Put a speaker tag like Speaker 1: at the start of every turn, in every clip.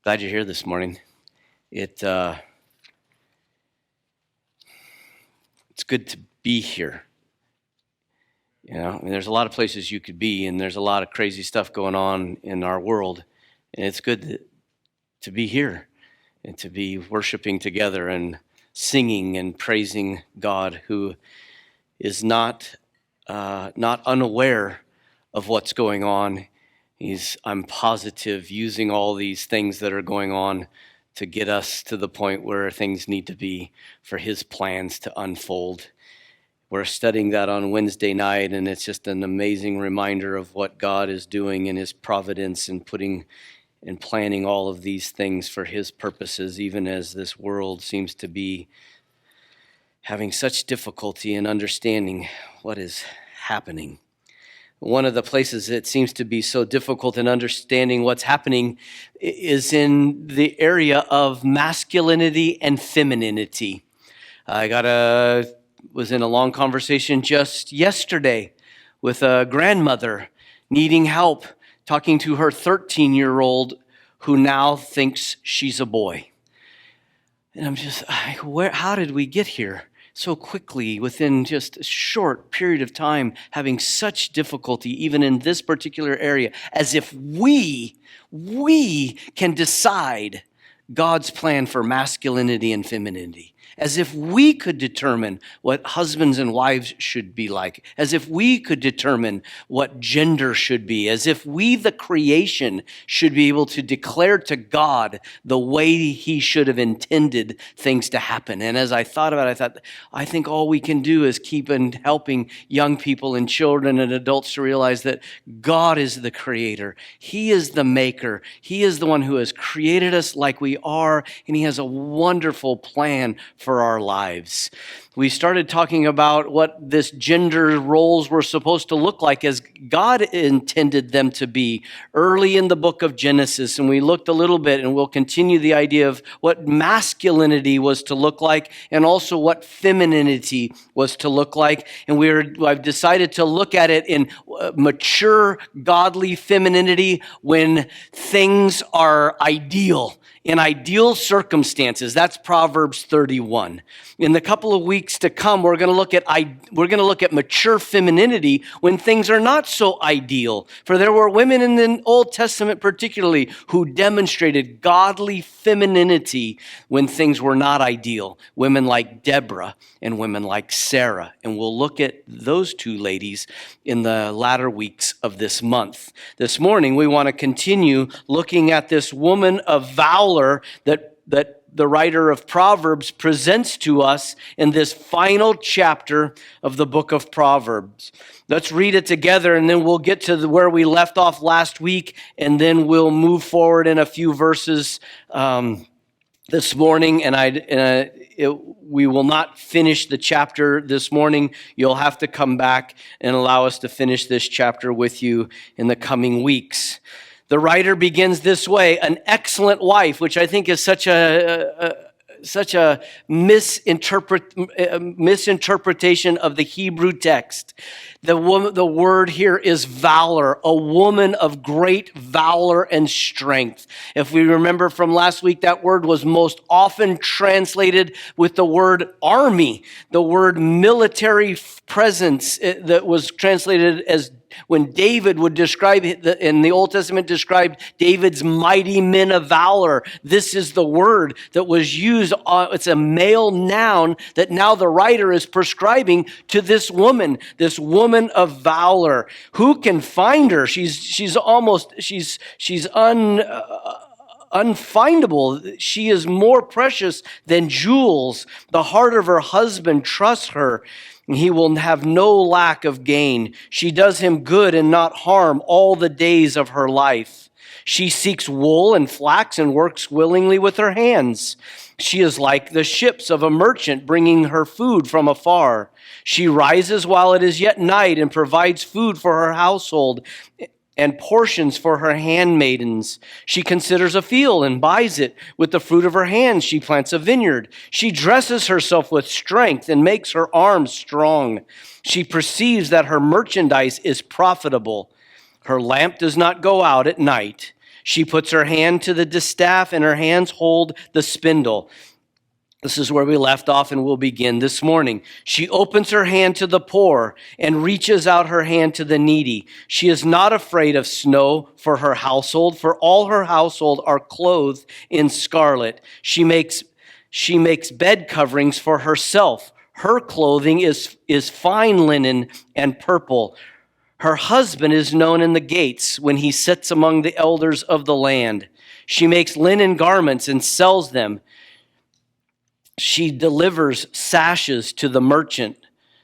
Speaker 1: Glad you're here this morning. It's good to be here. There's a lot of places you could be, and there's a lot of crazy stuff going on in our world, and it's good to be here and to be worshiping together and singing and praising God, who is not unaware of what's going on. I'm positive, using all these things that are going on to get us to the point where things need to be for his plans to unfold. We're studying that on Wednesday night, and it's just an amazing reminder of what God is doing in his providence and putting and planning all of these things for his purposes, even as this world seems to be having such difficulty in understanding what is happening. One of the places it seems to be so difficult in understanding what's happening is in the area of masculinity and femininity. I was in a long conversation just yesterday with a grandmother needing help, talking to her 13-year-old who now thinks she's a boy. And I'm just, how did we get here? So quickly, within just a short period of time, having such difficulty even in this particular area, as if we can decide God's plan for masculinity and femininity, as if we could determine what husbands and wives should be like, as if we could determine what gender should be, as if we, the creation, should be able to declare to God the way he should have intended things to happen. And as I thought about it, I think all we can do is keep helping young people and children and adults to realize that God is the creator. He is the maker. He is the one who has created us like we are, and he has a wonderful plan for our lives. We started talking about what this gender roles were supposed to look like as God intended them to be early in the book of Genesis. And we looked a little bit, and we'll continue the idea of what masculinity was to look like and also what femininity was to look like. And I've decided to look at it in mature, godly femininity when things are ideal. In ideal circumstances. That's Proverbs 31. In the couple of weeks to come, we're going to look at mature femininity when things are not so ideal. For there were women in the Old Testament particularly who demonstrated godly femininity when things were not ideal. Women like Deborah and women like Sarah. And we'll look at those two ladies in the latter weeks of this month. This morning, we want to continue looking at this woman of valor that the writer of Proverbs presents to us in this final chapter of the book of Proverbs. Let's read it together, and then we'll get to where we left off last week, and then we'll move forward in a few verses this morning. We will not finish the chapter this morning. You'll have to come back and allow us to finish this chapter with you in the coming weeks. The writer begins this way: an excellent wife, which I think is such a misinterpretation of the Hebrew text. The word here is valor, a woman of great valor and strength. If we remember from last week, that word was most often translated with the word army, the word military presence that was translated as when David would describe, in the Old Testament, described David's mighty men of valor. This is the word that was used. It's a male noun that now the writer is prescribing to this woman of valor. Who can find her? She's unfindable. She is more precious than jewels. The heart of her husband trusts her. He will have no lack of gain. She does him good and not harm all the days of her life. She seeks wool and flax and works willingly with her hands. She is like the ships of a merchant bringing her food from afar. She rises while it is yet night and provides food for her household and portions for her handmaidens. She considers a field and buys it. With the fruit of her hands, she plants a vineyard. She dresses herself with strength and makes her arms strong. She perceives that her merchandise is profitable. Her lamp does not go out at night. She puts her hand to the distaff, and her hands hold the spindle. This is where we left off, and we'll begin this morning. She opens her hand to the poor and reaches out her hand to the needy. She is not afraid of snow for her household, for all her household are clothed in scarlet. She makes bed coverings for herself. Her clothing is fine linen and purple. Her husband is known in the gates when he sits among the elders of the land. She makes linen garments and sells them. She delivers sashes to the merchant.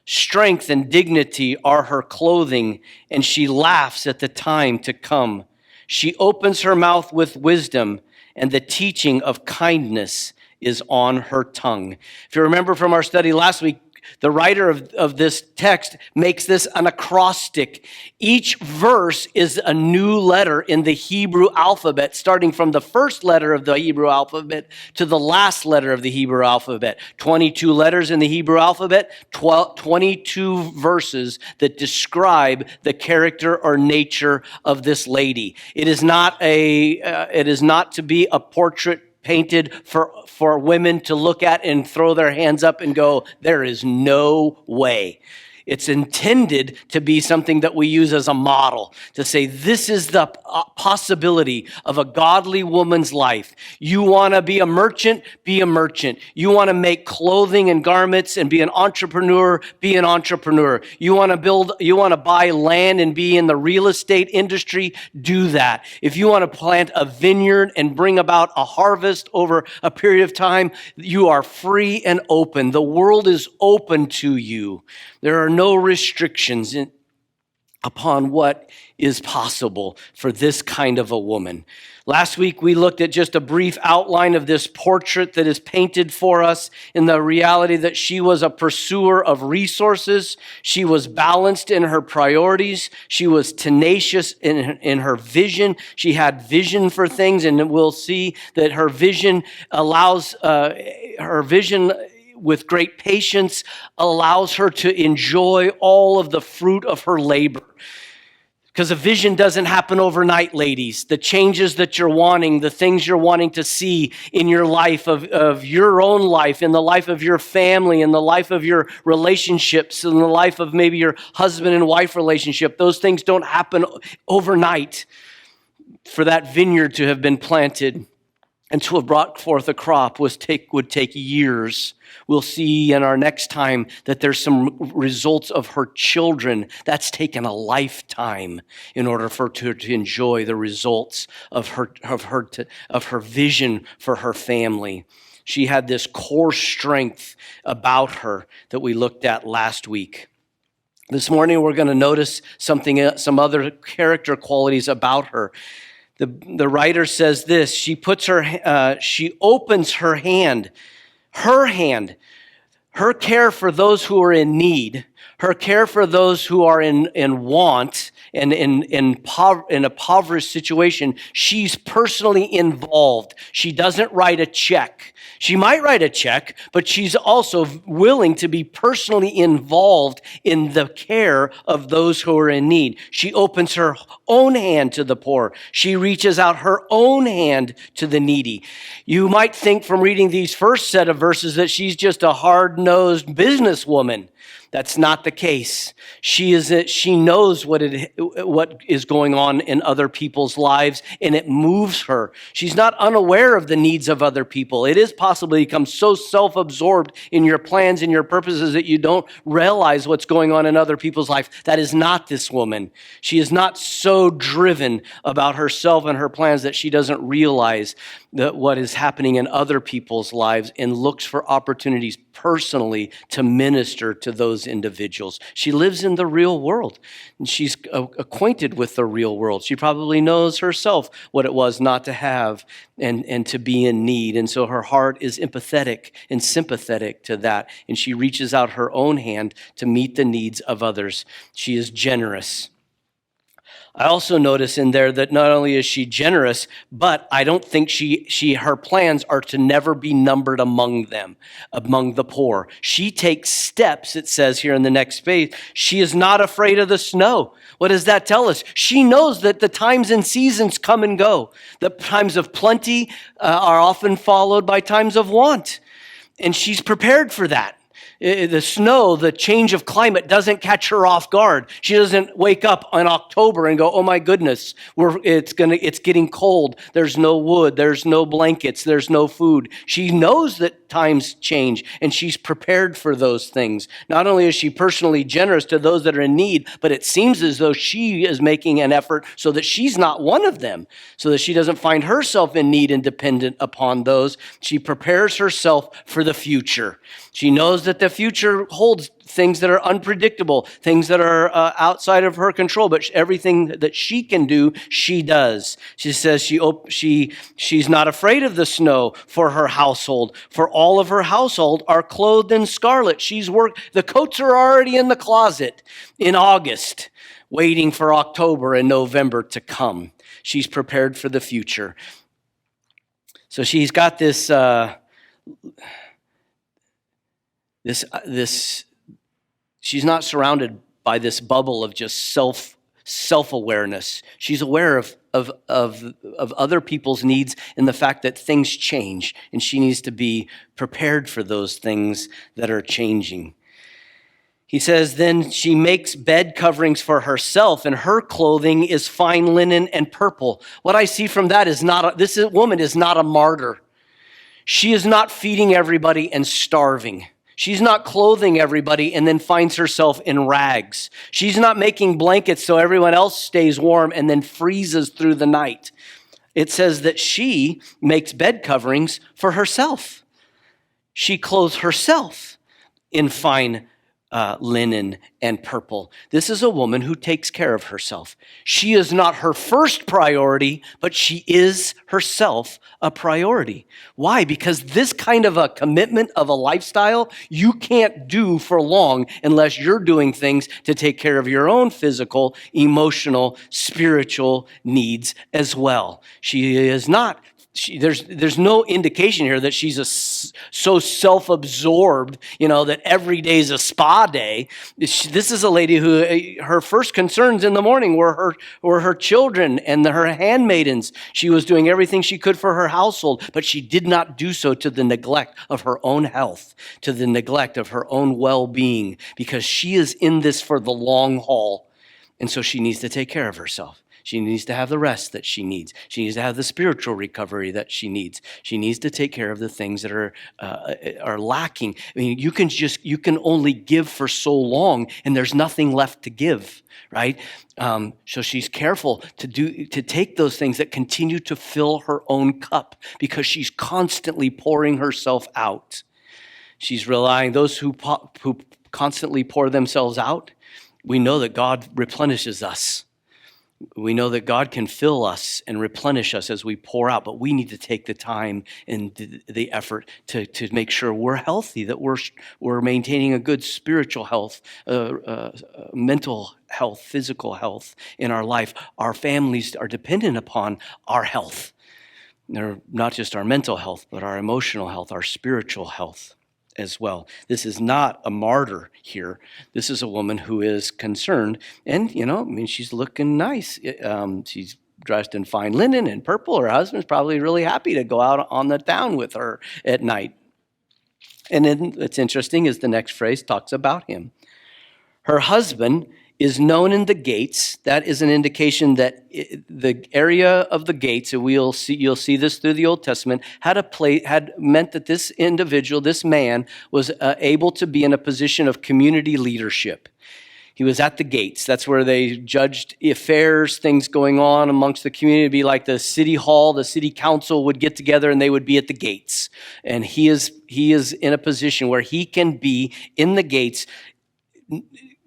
Speaker 1: Strength and dignity are her clothing, and she laughs at the time to come. She opens her mouth with wisdom, and the teaching of kindness is on her tongue. If you remember from our study last week, the writer of this text makes this an acrostic. Each verse is a new letter in the Hebrew alphabet, starting from the first letter of the Hebrew alphabet to the last letter of the Hebrew alphabet. 22 letters in the Hebrew alphabet, 22 verses that describe the character or nature of this lady. It is not to be a portrait painted for women to look at and throw their hands up and go, there is no way. It's intended to be something that we use as a model to say, this is the possibility of a godly woman's life. You want to be a merchant? Be a merchant. You want to make clothing and garments and be an entrepreneur? Be an entrepreneur. You want to buy land and be in the real estate industry? Do that. If you want to plant a vineyard and bring about a harvest over a period of time, you are free and open. The world is open to you. There are no restrictions upon what is possible for this kind of a woman. Last week, we looked at just a brief outline of this portrait that is painted for us in the reality that she was a pursuer of resources. She was balanced in her priorities. She was tenacious in her vision. She had vision for things, and we'll see that her vision with great patience allows her to enjoy all of the fruit of her labor. Because a vision doesn't happen overnight, ladies. The changes that you're wanting, the things you're wanting to see in your life, of your own life, in the life of your family, in the life of your relationships, in the life of maybe your husband and wife relationship, those things don't happen overnight. For that vineyard to have been planted and to have brought forth a crop would take years. We'll see in our next time that there's some results of her children. That's taken a lifetime in order for her to enjoy the results of her vision for her family. She had this core strength about her that we looked at last week. This morning we're going to notice some other character qualities about her. The writer says this: she opens her hand. Her care for those who are in need, her care for those who are in want and in a impoverished situation. She's personally involved. She doesn't write a check. She might write a check, but she's also willing to be personally involved in the care of those who are in need. She opens her own hand to the poor. She reaches out her own hand to the needy. You might think from reading these first set of verses that she's just a hard-nosed businesswoman. That's not the case. She knows what is going on in other people's lives, and it moves her. She's not unaware of the needs of other people. It is possible to become so self-absorbed in your plans and your purposes that you don't realize what's going on in other people's life. That is not this woman. She is not so driven about herself and her plans that she doesn't realize that what is happening in other people's lives, and looks for opportunities personally to minister to those individuals. She lives in the real world, and she's acquainted with the real world. She probably knows herself what it was not to have and to be in need. And so her heart is empathetic and sympathetic to that. And she reaches out her own hand to meet the needs of others. She is generous. I also notice in there that not only is she generous, but I don't think her plans are to never be numbered among them, among the poor. She takes steps, it says here in the next page. She is not afraid of the snow. What does that tell us? She knows that the times and seasons come and go. The times of plenty are often followed by times of want. And she's prepared for that. The snow, the change of climate doesn't catch her off guard. She doesn't wake up in October and go, "Oh my goodness, it's getting cold. There's no wood, there's no blankets, there's no food." She knows that times change, and she's prepared for those things. Not only is she personally generous to those that are in need, but it seems as though she is making an effort so that she's not one of them, so that she doesn't find herself in need and dependent upon those. She prepares herself for the future. She knows that the future holds things that are unpredictable, things that are outside of her control, but everything that she can do, she does. She says she's not afraid of the snow for her household, for all of her household are clothed in scarlet. The coats are already in the closet in August, waiting for October and November to come. She's prepared for the future. So she's got this she's not surrounded by this bubble of just self-awareness. She's aware of other people's needs and the fact that things change, and she needs to be prepared for those things that are changing. He says, then she makes bed coverings for herself, and her clothing is fine linen and purple. What I see from that is this woman is not a martyr. She is not feeding everybody and starving. She's not clothing everybody and then finds herself in rags. She's not making blankets so everyone else stays warm and then freezes through the night. It says that she makes bed coverings for herself. She clothes herself in fine linen and purple. This is a woman who takes care of herself. She is not her first priority, but she is herself a priority. Why? Because this kind of a commitment of a lifestyle you can't do for long unless you're doing things to take care of your own physical, emotional, spiritual needs as well. She is not there's no indication here that she's so self-absorbed, that every day is a spa day. This is a lady who her first concerns in the morning were her children and her handmaidens. She was doing everything she could for her household, but she did not do so to the neglect of her own health, to the neglect of her own well-being, because she is in this for the long haul, and so she needs to take care of herself. She needs to have the rest that she needs. She needs to have the spiritual recovery that she needs. She needs to take care of the things that are lacking. I mean, you can only give for so long, and there's nothing left to give, right? So she's careful to take those things that continue to fill her own cup, because she's constantly pouring herself out. She's relying those who constantly pour themselves out. We know that God replenishes us. We know that God can fill us and replenish us as we pour out, but we need to take the time and the effort to make sure we're healthy, that we're maintaining a good spiritual health, mental health, physical health in our life. Our families are dependent upon our health. They're not just our mental health, but our emotional health, our spiritual health as well. This is not a martyr here. This is a woman who is concerned, and she's looking nice. She's dressed in fine linen and purple. Her husband's probably really happy to go out on the town with her at night. And then what's interesting is the next phrase talks about him. Her husband is known in the gates. That is an indication that the area of the gates, and you'll see this through the Old Testament, had meant that this individual, this man, was able to be in a position of community leadership. He was at the gates. That's where they judged affairs, things going on amongst the community. It'd be like the city hall, the city council would get together and they would be at the gates. And he is in a position where he can be in the gates,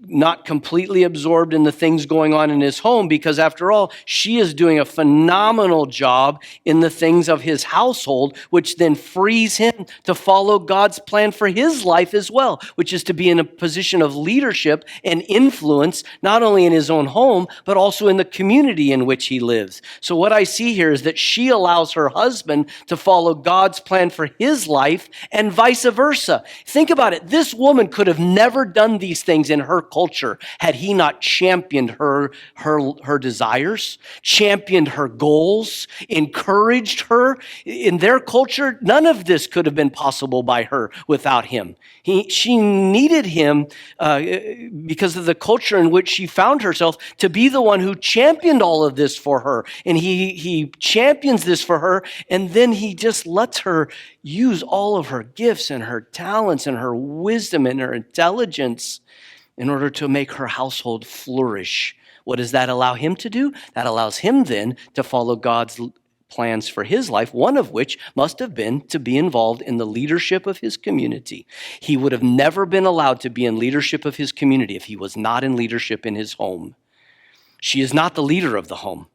Speaker 1: not completely absorbed in the things going on in his home, because after all, she is doing a phenomenal job in the things of his household, which then frees him to follow God's plan for his life as well, which is to be in a position of leadership and influence, not only in his own home, but also in the community in which he lives. So what I see here is that she allows her husband to follow God's plan for his life and vice versa. Think about it. This woman could have never done these things in her culture had he not championed her desires, championed her goals, encouraged her. In their culture, none of this could have been possible by her without him. She needed him because of the culture in which she found herself to be the one who championed all of this for her. And he champions this for her, and then he just lets her use all of her gifts and her talents and her wisdom and her intelligence in order to make her household flourish. What does that allow him to do? That allows him then to follow God's plans for his life, one of which must have been to be involved in the leadership of his community. He would have never been allowed to be in leadership of his community if he was not in leadership in his home. She is not the leader of the home,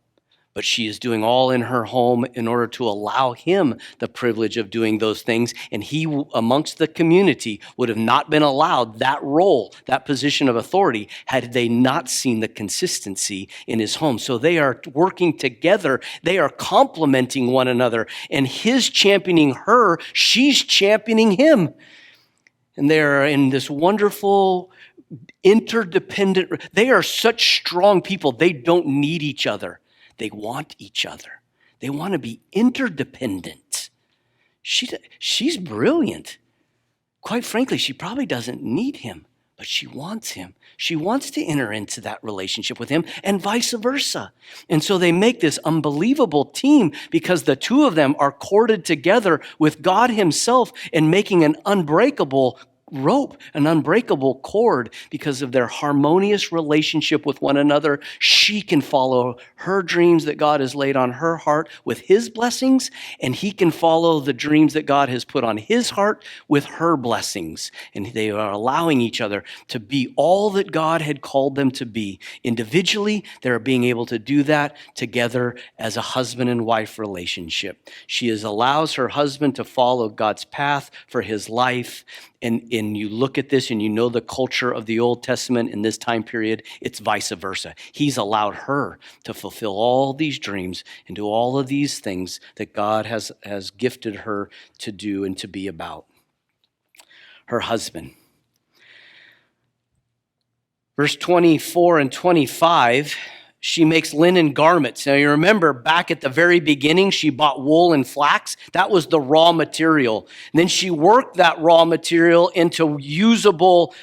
Speaker 1: but she is doing all in her home in order to allow him the privilege of doing those things. And he, amongst the community, would have not been allowed that role, that position of authority, had they not seen the consistency in his home. So they are working together. They are complementing one another. And his championing her, she's championing him. And they are in this wonderful interdependent. They are such strong people. They don't need each other. They want each other. They want to be interdependent. She's brilliant. Quite frankly, she probably doesn't need him, but she wants him. She wants to enter into that relationship with him, and vice versa. And so they make this unbelievable team because the two of them are corded together with God himself and making an unbreakable rope, an unbreakable cord, because of their harmonious relationship with one another. She can follow her dreams that God has laid on her heart with his blessings, and he can follow the dreams that God has put on his heart with her blessings. And they are allowing each other to be all that God had called them to be. Individually, they're being able to do that together as a husband and wife relationship. She allows her husband to follow God's path for his life. And you look at this and you know the culture of the Old Testament in this time period, it's vice versa. He's allowed her to fulfill all these dreams and do all of these things that God has gifted her to do and to be about. Her husband. Verse 24 and 25, she makes linen garments. Now you remember back at the very beginning, she bought wool and flax. That was the raw material. And then she worked that raw material into usable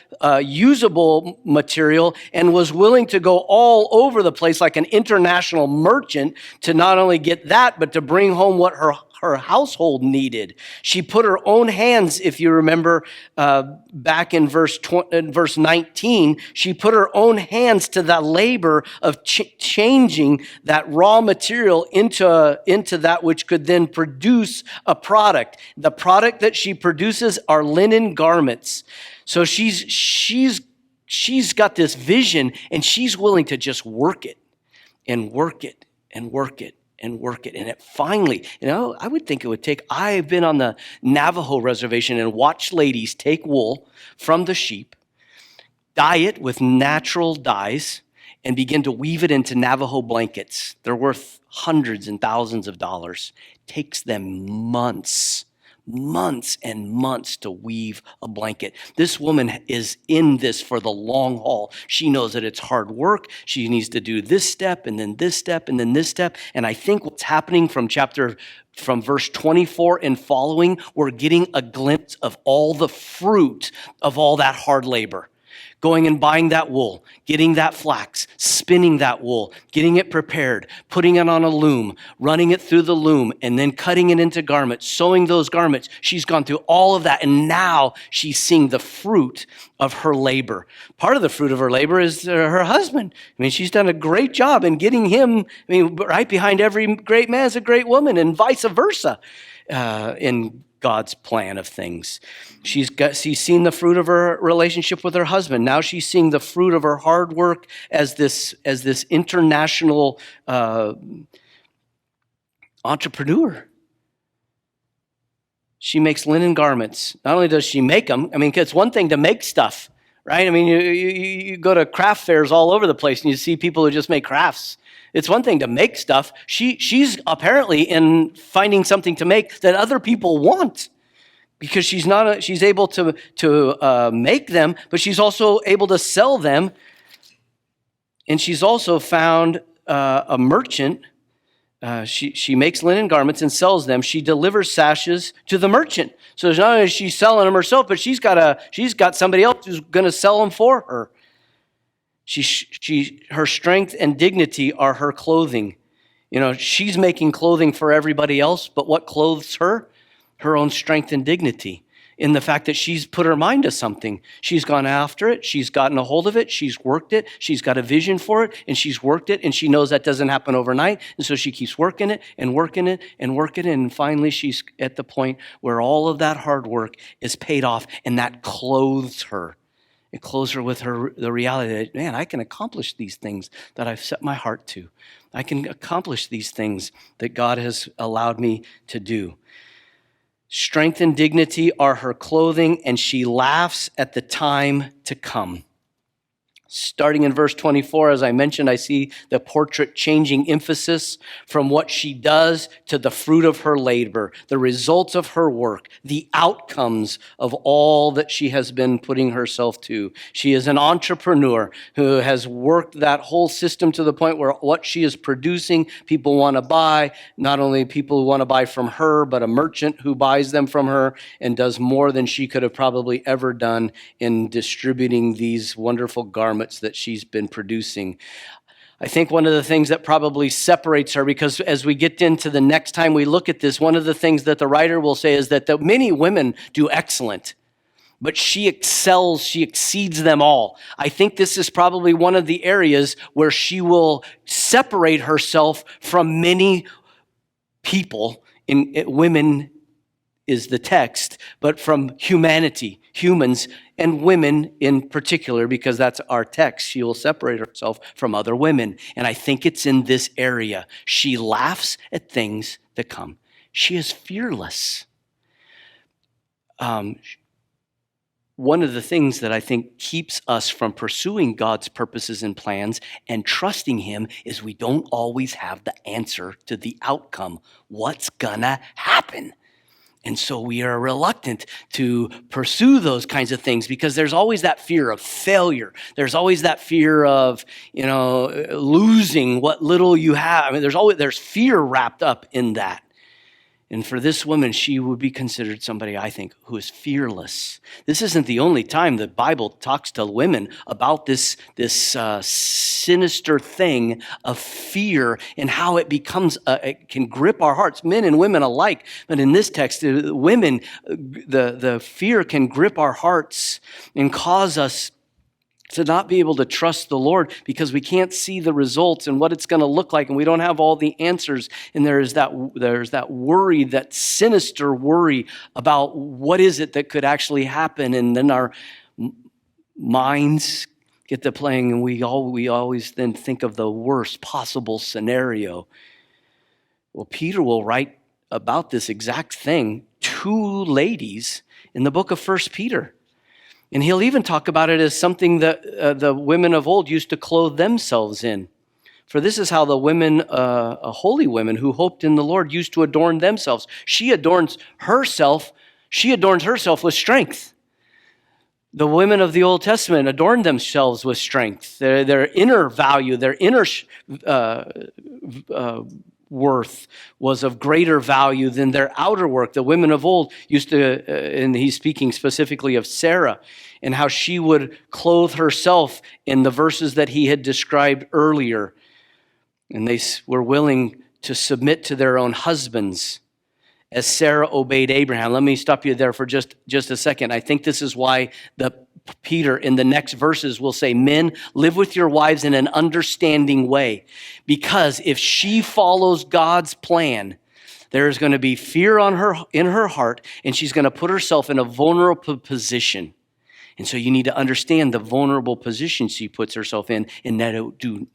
Speaker 1: material and was willing to go all over the place like an international merchant to not only get that, but to bring home what her household needed. She put her own hands, if you remember back in verse 19, she put her own hands to the labor of changing that raw material into that which could then produce a product. The product that she produces are linen garments. So she's got this vision, and she's willing to just work it and work it and work it and work it. And it finally, I would think it would take, I've been on the Navajo reservation and watched ladies take wool from the sheep, dye it with natural dyes, and begin to weave it into Navajo blankets. They're worth hundreds and thousands of dollars. It takes them months and months to weave a blanket. This woman is in this for the long haul. She knows that it's hard work. She needs to do this step and then this step and then this step. And I think what's happening from verse 24 and following, we're getting a glimpse of all the fruit of all that hard labor. Going and buying that wool, getting that flax, spinning that wool, getting it prepared, putting it on a loom, running it through the loom, and then cutting it into garments, sewing those garments. She's gone through all of that, and now she's seeing the fruit of her labor. Part of the fruit of her labor is her husband. I mean, she's done a great job in getting him, right behind every great man is a great woman, and vice versa. And God's plan of things. She's seen the fruit of her relationship with her husband. Now she's seeing the fruit of her hard work as this international entrepreneur. She makes linen garments. Not only does she make them, I mean, it's one thing to make stuff, right? I mean, you go to craft fairs all over the place and you see people who just make crafts. It's one thing to make stuff. She's apparently in finding something to make that other people want, because she's able to make them, but she's also able to sell them. And she's also found a merchant. She makes linen garments and sells them. She delivers sashes to the merchant. So not only is she selling them herself, but she's got somebody else who's going to sell them for her. Her strength and dignity are her clothing. You know, she's making clothing for everybody else, but what clothes her? Her own strength and dignity, in the fact that she's put her mind to something. She's gone after it. She's gotten a hold of it. She's worked it. She's got a vision for it, and she's worked it, and she knows that doesn't happen overnight. And so she keeps working it and working it and working it. And finally, she's at the point where all of that hard work is paid off, and that clothes her. It clothes her with the reality that, man, I can accomplish these things that I've set my heart to. I can accomplish these things that God has allowed me to do. Strength and dignity are her clothing, and she laughs at the time to come. Starting in verse 24, as I mentioned, I see the portrait changing emphasis from what she does to the fruit of her labor, the results of her work, the outcomes of all that she has been putting herself to. She is an entrepreneur who has worked that whole system to the point where what she is producing, people want to buy. Not only people who want to buy from her, but a merchant who buys them from her and does more than she could have probably ever done in distributing these wonderful garments that she's been producing. I think one of the things that probably separates her, because as we get into the next time we look at this, one of the things that the writer will say is that many women do excellent, but she excels, she exceeds them all. I think this is probably one of the areas where she will separate herself from many people. Women is the text, but from humanity, humans, and women in particular, because that's our text. She will separate herself from other women. And I think it's in this area. She laughs at things that come. She is fearless. One of the things that I think keeps us from pursuing God's purposes and plans and trusting Him is we don't always have the answer to the outcome. What's gonna happen? And so we are reluctant to pursue those kinds of things because there's always that fear of failure. There's always that fear of, losing what little you have. I mean, there's fear wrapped up in that. And for this woman, she would be considered somebody, I think, who is fearless. This isn't the only time the Bible talks to women about this sinister thing of fear and how it becomes, it can grip our hearts, men and women alike. But in this text, women, the fear can grip our hearts and cause us to not be able to trust the Lord because we can't see the results and what it's going to look like, and we don't have all the answers. And there's that worry, that sinister worry about what is it that could actually happen, and then our minds get to playing, and we always then think of the worst possible scenario. Well, Peter will write about this exact thing to ladies in the book of 1 Peter. And he'll even talk about it as something that the women of old used to clothe themselves in. For this is how the women, holy women who hoped in the Lord, used to adorn themselves. She adorns herself with strength. The women of the Old Testament adorned themselves with strength. Their inner value, their inner worth was of greater value than their outer work. The women of old used to, and he's speaking specifically of Sarah, and how she would clothe herself in the verses that he had described earlier. And they were willing to submit to their own husbands as Sarah obeyed Abraham. Let me stop you there for just a second. I think this is why Peter in the next verses will say, men, live with your wives in an understanding way. Because if she follows God's plan, There's going to be fear in her heart, and she's going to put herself in a vulnerable position. And so you need to understand the vulnerable position she puts herself in, and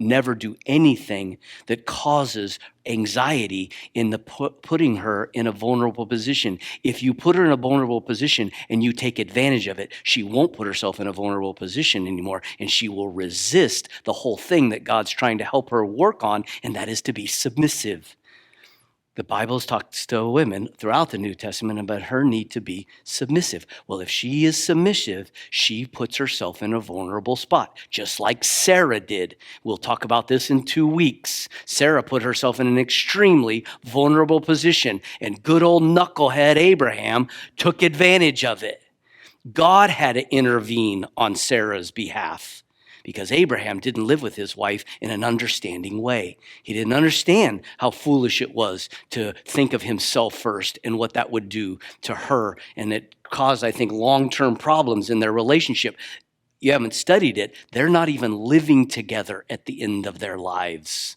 Speaker 1: never do anything that causes anxiety in the putting her in a vulnerable position. If you put her in a vulnerable position and you take advantage of it, she won't put herself in a vulnerable position anymore, and she will resist the whole thing that God's trying to help her work on, and that is to be submissive. The Bible talks to women throughout the New Testament about her need to be submissive. Well, if she is submissive, she puts herself in a vulnerable spot, just like Sarah did. We'll talk about this in 2 weeks. Sarah put herself in an extremely vulnerable position, and good old knucklehead Abraham took advantage of it. God had to intervene on Sarah's behalf, because Abraham didn't live with his wife in an understanding way. He didn't understand how foolish it was to think of himself first and what that would do to her. And it caused, I think, long-term problems in their relationship. You haven't studied it. They're not even living together at the end of their lives.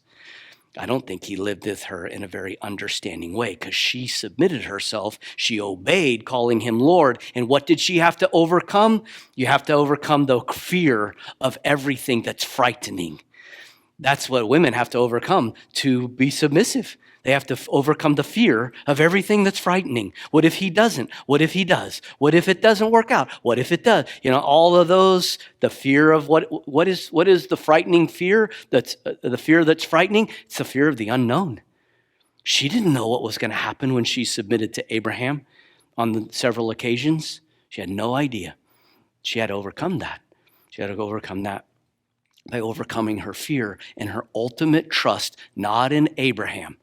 Speaker 1: I don't think he lived with her in a very understanding way, because she submitted herself. She obeyed, calling him Lord. And what did she have to overcome? You have to overcome the fear of everything that's frightening. That's what women have to overcome to be submissive. They have to overcome the fear of everything that's frightening. What if he doesn't? What if he does? What if it doesn't work out? What if it does? All of those, the fear of what is the frightening fear? That's the fear that's frightening. It's the fear of the unknown. She didn't know what was going to happen when she submitted to Abraham on several occasions. She had no idea. She had to overcome that. She had to overcome that by overcoming her fear and her ultimate trust, not in Abraham.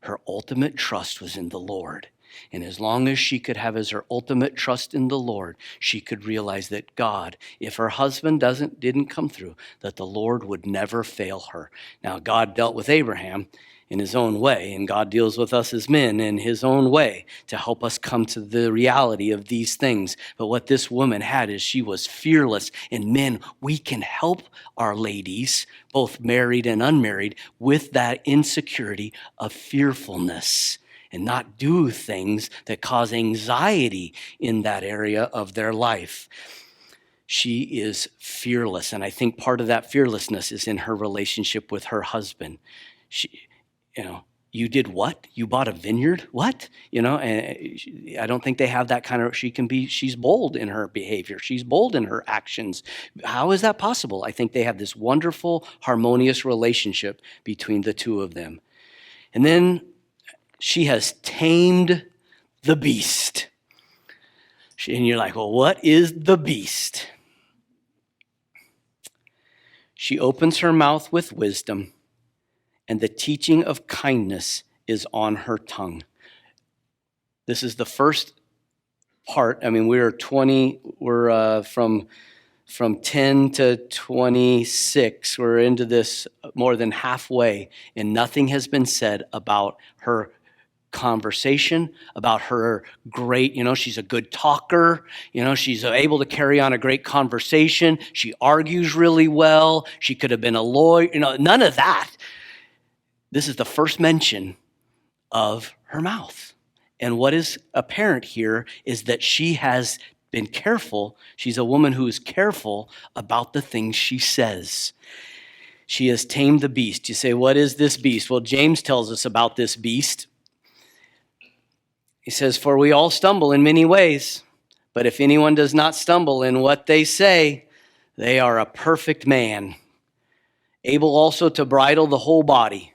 Speaker 1: Her ultimate trust was in the Lord. And as long as she could have as her ultimate trust in the Lord, she could realize that God, if her husband didn't come through, that the Lord would never fail her. Now, God dealt with Abraham in his own way, and God deals with us as men in his own way to help us come to the reality of these things. But what this woman had is she was fearless. And men, we can help our ladies, both married and unmarried, with that insecurity of fearfulness, and not do things that cause anxiety in that area of their life. She is fearless, and I think part of that fearlessness is in her relationship with her husband. You did what? You bought a vineyard? What? And I don't think they have that kind of, she's bold in her behavior. She's bold in her actions. How is that possible? I think they have this wonderful, harmonious relationship between the two of them. And then she has tamed the beast. And you're like, well, what is the beast? She opens her mouth with wisdom, and the teaching of kindness is on her tongue. This is the first part. I mean, we're from 10 to 26. We're into this more than halfway, and nothing has been said about her conversation, about her great, she's a good talker, she's able to carry on a great conversation. She argues really well. She could have been a lawyer, none of that. This is the first mention of her mouth. And what is apparent here is that she has been careful. She's a woman who is careful about the things she says. She has tamed the beast. You say, what is this beast? Well, James tells us about this beast. He says, for we all stumble in many ways, but if anyone does not stumble in what they say, they are a perfect man, able also to bridle the whole body.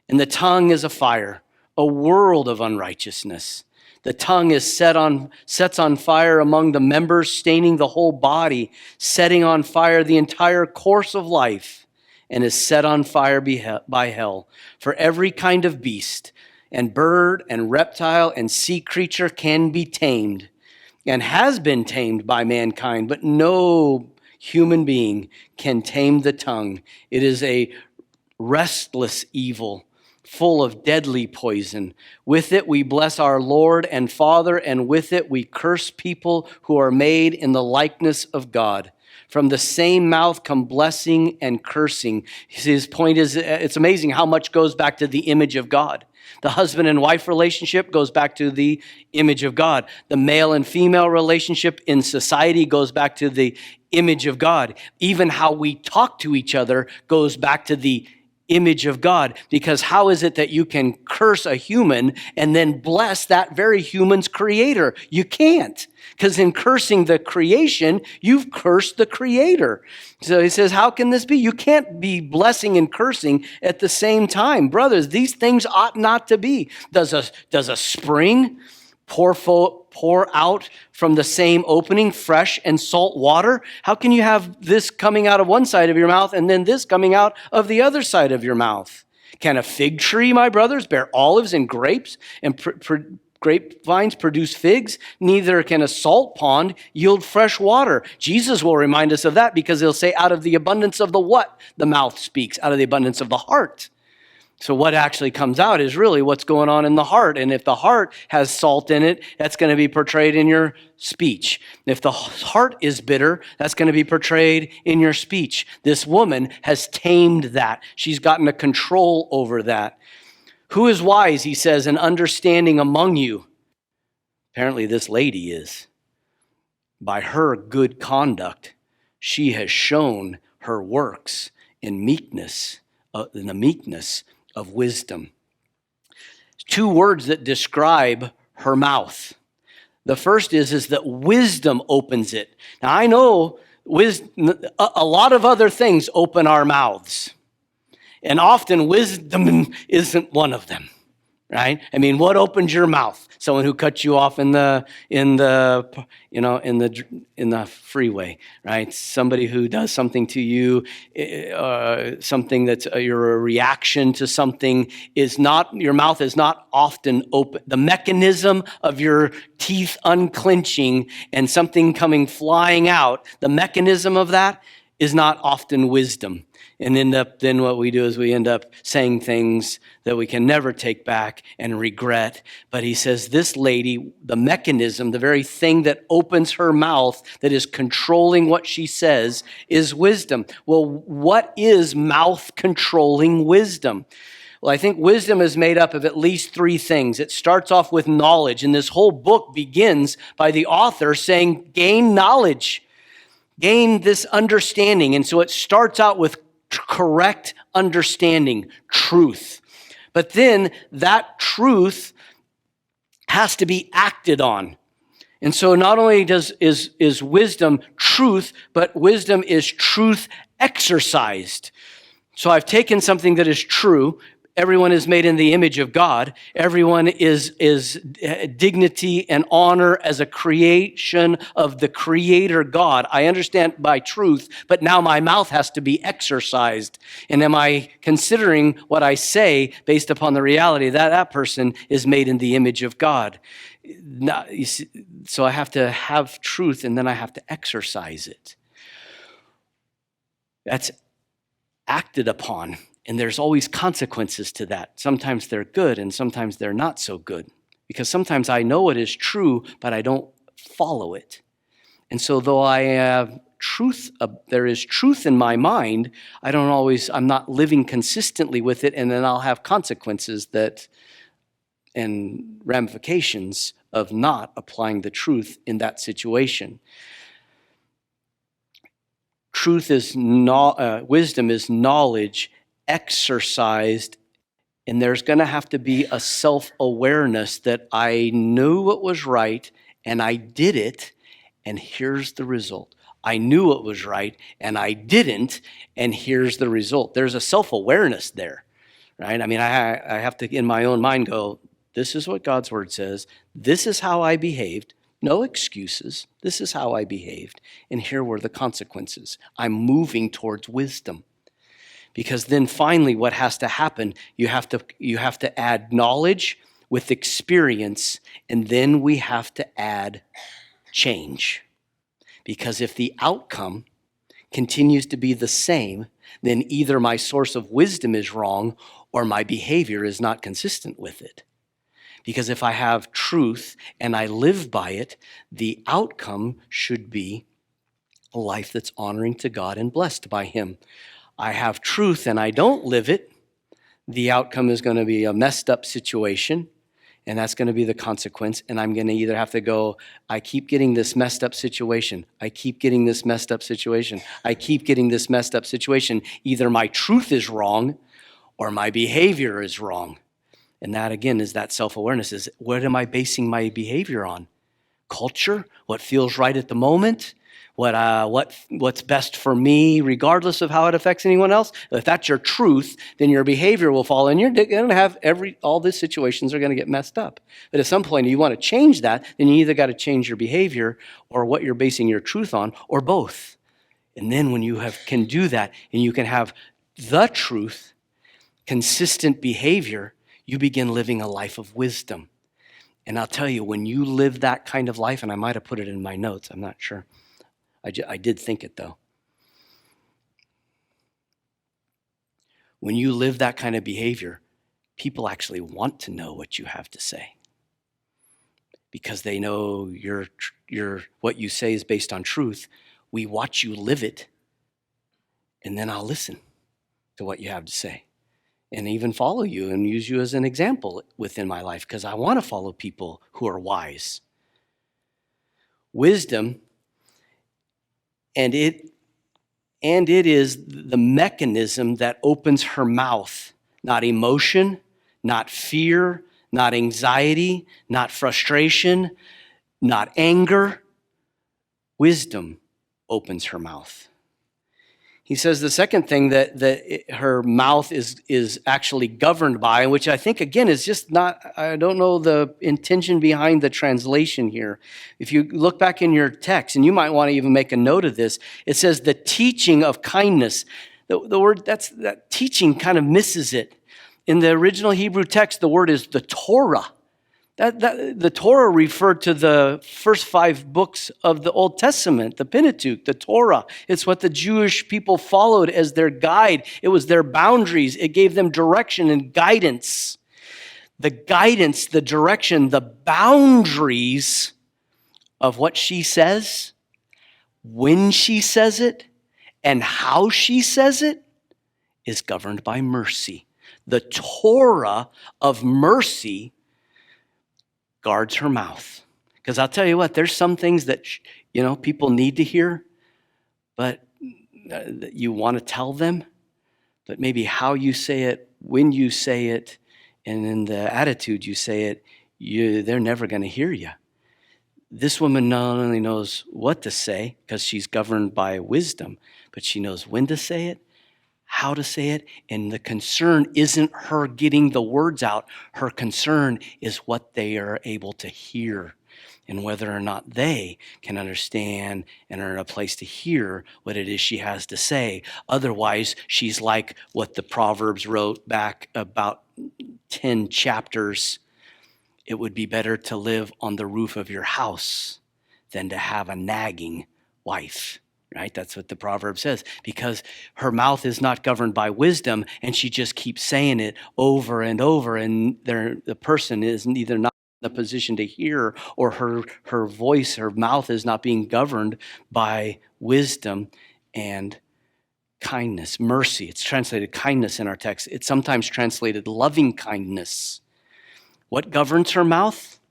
Speaker 1: And the tongue is a fire, a world of unrighteousness. The tongue sets on fire among the members, staining the whole body, setting on fire the entire course of life, and is set on fire by hell. For every kind of beast and bird and reptile and sea creature can be tamed and has been tamed by mankind, but no human being can tame the tongue. It is a restless evil, full of deadly poison. With it we bless our Lord and Father, and with it we curse people who are made in the likeness of God. From the same mouth come blessing and cursing. His point is, it's amazing how much goes back to the image of God. The husband and wife relationship goes back to the image of God. The male and female relationship in society goes back to the image of God. Even how we talk to each other goes back to the image of God. Because how is it that you can curse a human and then bless that very human's creator? You can't. Because in cursing the creation, you've cursed the creator. So he says, how can this be? You can't be blessing and cursing at the same time. Brothers, these things ought not to be. Does a spring pour out from the same opening fresh and salt water? How can you have this coming out of one side of your mouth and then this coming out of the other side of your mouth? Can a fig tree, my brothers, bear olives and grapes, and grapevines produce figs? Neither can a salt pond yield fresh water. Jesus will remind us of that, because he'll say, out of the abundance of the what? The mouth speaks, out of the abundance of the heart. So what actually comes out is really what's going on in the heart. And if the heart has salt in it, that's going to be portrayed in your speech. If the heart is bitter, that's going to be portrayed in your speech. This woman has tamed that. She's gotten a control over that. Who is wise, he says, and understanding among you? Apparently this lady is. By her good conduct, she has shown her works in meekness, in the meekness of wisdom. Two words that describe her mouth. The first is that wisdom opens it. Now I know a lot of other things open our mouths, and often wisdom isn't one of them, right? I mean, what opens your mouth? Someone who cuts you off in the freeway, right? Somebody who does something to you, something that's your reaction to something is not, your mouth is not often open. The mechanism of your teeth unclenching and something coming flying out, the mechanism of that is not often wisdom. And then what we do is we end up saying things that we can never take back and regret. But he says this lady, the mechanism, the very thing that opens her mouth, that is controlling what she says, is wisdom. Well, what is mouth controlling wisdom? Well, I think wisdom is made up of at least three things. It starts off with knowledge. And this whole book begins by the author saying, gain knowledge. Gain this understanding. And so it starts out with correct understanding, truth. But then that truth has to be acted on. And so not only is wisdom truth, but wisdom is truth exercised. So I've taken something that is true. Everyone is made in the image of God. Everyone is dignity and honor as a creation of the Creator God. I understand by truth, but now my mouth has to be exercised. And am I considering what I say based upon the reality that that person is made in the image of God? Now, you see, so I have to have truth, and then I have to exercise it. That's acted upon. And there's always consequences to that. Sometimes they're good and sometimes they're not so good. Because sometimes I know it is true, but I don't follow it. And so though I have truth, there is truth in my mind, I'm not living consistently with it, and then I'll have consequences and ramifications of not applying the truth in that situation. Wisdom is knowledge exercised, and there's going to have to be a self-awareness that I knew what was right and I did it, and here's the result. I knew what was right and I didn't, and here's the result. There's a self-awareness there, right? I mean, I have to, in my own mind, go, this is what God's word says. This is how I behaved. No excuses. This is how I behaved, and here were the consequences. I'm moving towards wisdom. Because then finally what has to happen, you have to add knowledge with experience, and then we have to add change. Because if the outcome continues to be the same, then either my source of wisdom is wrong or my behavior is not consistent with it. Because if I have truth and I live by it, the outcome should be a life that's honoring to God and blessed by Him. I have truth and I don't live it, the outcome is going to be a messed up situation, and that's going to be the consequence. And I'm going to either have to go, I keep getting this messed up situation. I keep getting this messed up situation. I keep getting this messed up situation. Either my truth is wrong or my behavior is wrong. And that, again, is that self-awareness, is what am I basing my behavior on? Culture? What feels right at the moment? What's best for me, regardless of how it affects anyone else? If that's your truth, then your behavior will fall, and you're going to have all these situations are going to get messed up. But at some point, you want to change that, then you either got to change your behavior or what you're basing your truth on, or both. And then when you can do that, and you can have the truth, consistent behavior, you begin living a life of wisdom. And I'll tell you, when you live that kind of life, and I might have put it in my notes, I'm not sure. I did think it, though. When you live that kind of behavior, people actually want to know what you have to say because they know what you say is based on truth. We watch you live it, and then I'll listen to what you have to say and even follow you and use you as an example within my life because I want to follow people who are wise. Wisdom, and it is the mechanism that opens her mouth, not emotion, not fear, not anxiety, not frustration, not anger. Wisdom opens her mouth. He says the second thing that her mouth is actually governed by, which I think, again, is just not, I don't know the intention behind the translation here. If you look back in your text, and you might want to even make a note of this, it says the teaching of kindness. The word, that teaching kind of misses it. In the original Hebrew text, the word is the Torah. The Torah referred to the first 5 books of the Old Testament, the Pentateuch, the Torah. It's what the Jewish people followed as their guide. It was their boundaries. It gave them direction and guidance. The guidance, the direction, the boundaries of what she says, when she says it, and how she says it is governed by mercy. The Torah of mercy guards her mouth. Because I'll tell you what, there's some things that, people need to hear, but you want to tell them, but maybe how you say it, when you say it, and in the attitude you say it, they're never going to hear you. This woman not only knows what to say, because she's governed by wisdom, but she knows when to say it, how to say it, and the concern isn't her getting the words out. Her concern is what they are able to hear and whether or not they can understand and are in a place to hear what it is she has to say. Otherwise, she's like what the Proverbs wrote back about 10 chapters. It would be better to live on the roof of your house than to have a nagging wife. Right? That's what the proverb says, because her mouth is not governed by wisdom, and she just keeps saying it over and over, and the person is either not in a position to hear, or her voice, her mouth is not being governed by wisdom and kindness, mercy. It's translated kindness in our text. It's sometimes translated loving kindness. What governs her mouth?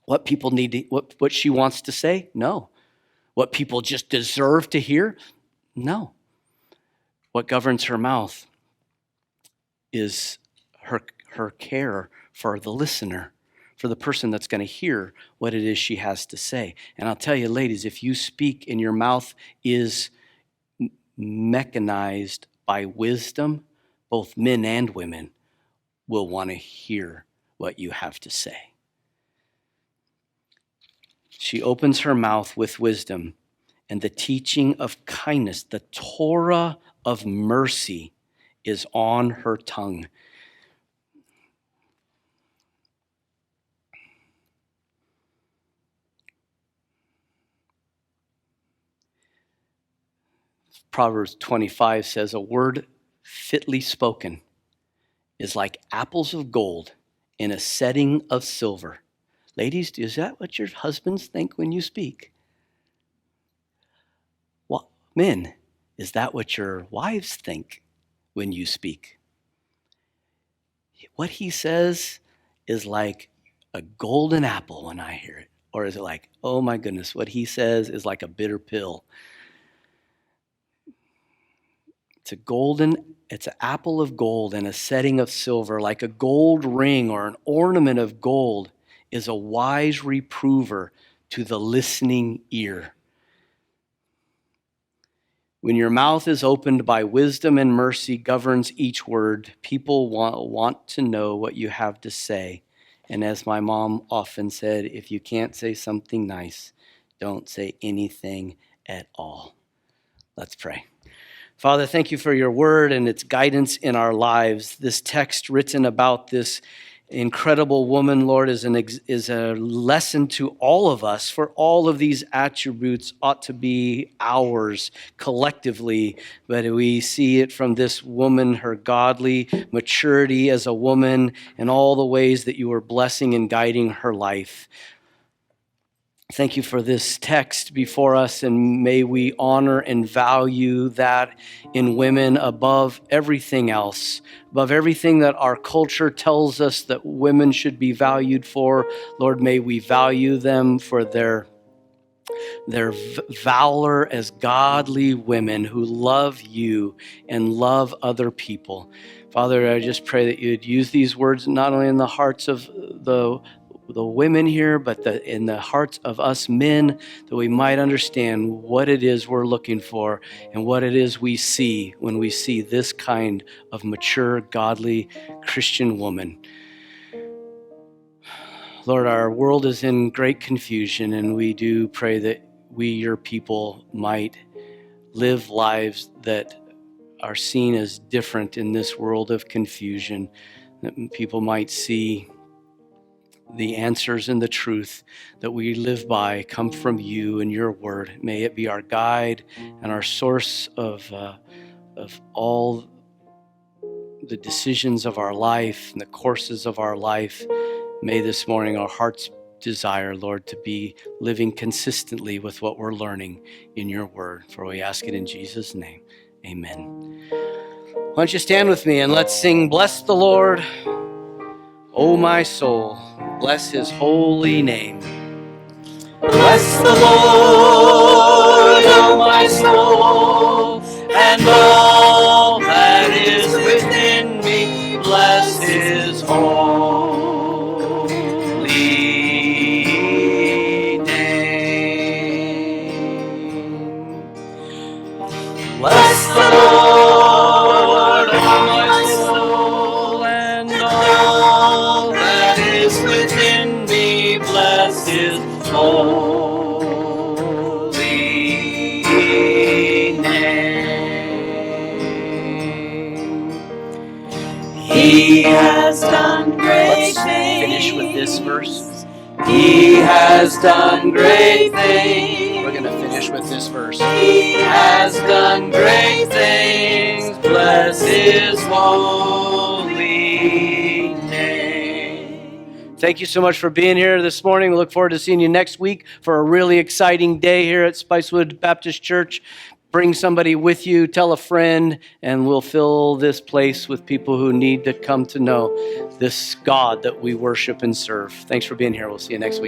Speaker 1: What people need to, what she wants to say? No. What people just deserve to hear? No. What governs her mouth is her care for the listener, for the person that's going to hear what it is she has to say. And I'll tell you, ladies, if you speak and your mouth is mechanized by wisdom, both men and women will want to hear what you have to say. She opens her mouth with wisdom and the teaching of kindness. The Torah of mercy is on her tongue. Proverbs 25 says, a word fitly spoken is like apples of gold in a setting of silver. Ladies, is that what your husbands think when you speak? Well, men, is that what your wives think when you speak? What he says is like a golden apple when I hear it. Or is it like, oh my goodness, what he says is like a bitter pill? It's an apple of gold and a setting of silver, like a gold ring or an ornament of gold is a wise reprover to the listening ear. When your mouth is opened by wisdom and mercy governs each word, people want to know what you have to say. And as my mom often said, if you can't say something nice, don't say anything at all. Let's pray. Father, thank you for your word and its guidance in our lives. This text written about this incredible woman, Lord, is a lesson to all of us, for all of these attributes ought to be ours collectively. But we see it from this woman, her godly maturity as a woman, and all the ways that you are blessing and guiding her life. Thank you for this text before us, and may we honor and value that in women above everything else, above everything that our culture tells us that women should be valued for. Lord, may we value them for their valor as godly women who love you and love other people. Father, I just pray that you'd use these words not only in the hearts of the women here, but in the hearts of us men, that we might understand what it is we're looking for and what it is we see when we see this kind of mature, godly Christian woman. Lord, our world is in great confusion, and we do pray that we, your people, might live lives that are seen as different in this world of confusion, that people might see the answers and the truth that we live by come from you and your word. May it be our guide and our source of all the decisions of our life and the courses of our life. May this morning our hearts desire, Lord, to be living consistently with what we're learning in your word. For we ask it in Jesus' name. Amen. Why don't you stand with me and let's sing, Bless the Lord, O my soul. Bless his holy name. Bless the Lord, O my soul, and all that is within me. Bless his holy name. Bless the Lord, O my soul, and all that is within me. Bless his holy name. He has done great things. Let's finish with this verse. He has done great things. We're going to finish with this verse. He has done great things. Bless his holy name. Thank you so much for being here this morning. We look forward to seeing you next week for a really exciting day here at Spicewood Baptist Church. Bring somebody with you, tell a friend, and we'll fill this place with people who need to come to know this God that we worship and serve. Thanks for being here. We'll see you next week.